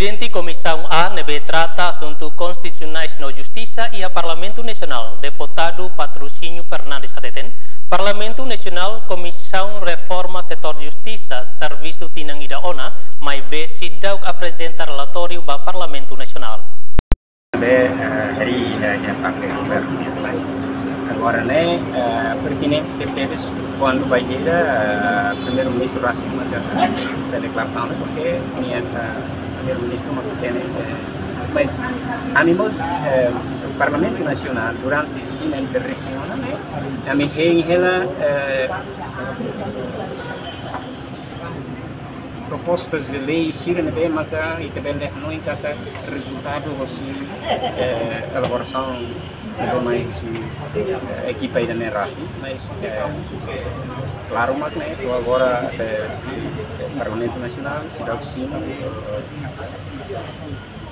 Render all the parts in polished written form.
Presidente Comissão A nebe trata assunto constitucionais no Justiça e a Parlamento Nacional, deputado Patrocínio Fernandes Ateten, Parlamento Nacional Comissão Reforma Setor Justiça, Serviço Tinang Ida Ona, mai be sidau apresenta relatório ba Parlamento Nacional. Hari yang pakai agora né pertinente depois quando vai ir primeiro-ministro Rasim essa declaração porque primeiro-ministro Makutene mas animos Parlamento Nacional durante a intervenção né a mim ela propostas de lei sirem bem maka e também não encata resultado assim elaboração de mais equipa aí da Nerasi mas claro mas né agora Parlamento Nacional cidade sim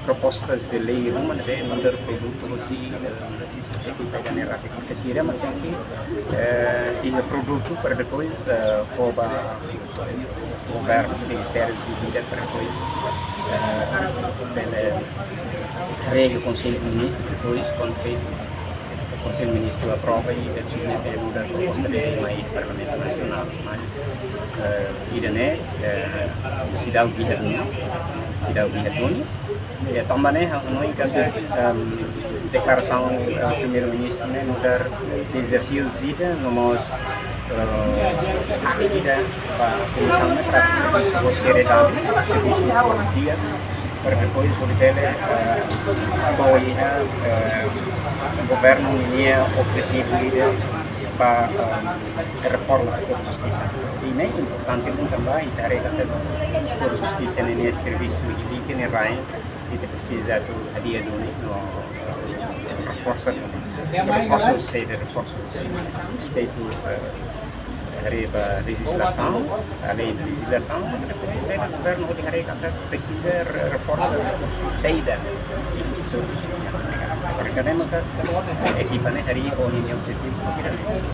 propostas de lei uma de mandar produto assim equipa da Nerasi que sirem mas tem que ir produto para depois for governo, Ministério de Vida para depois rege o Conselho de Ministros, depois quando feito o Conselho de Ministros aprova e submete a proposta de lei ao Parlamento Nacional, mas idane sidau bihatuni e também não encaixa declaração do primeiro-ministro né mudar desafios ida no nosso sabe kita misalnya serviço seriedade serviço por dia para depois obter apoiar o governo ini objetivo ide para reforma setor justiça e nem importante pun também tarik kata setor justiça ini serviço ini que nerai kita precisa tu hadiah doni no reforço respeito hari legislação, além da legislação, o governo de hari kata precisa reforçar o saída isto agora kadang maka equipa hari ini objetivo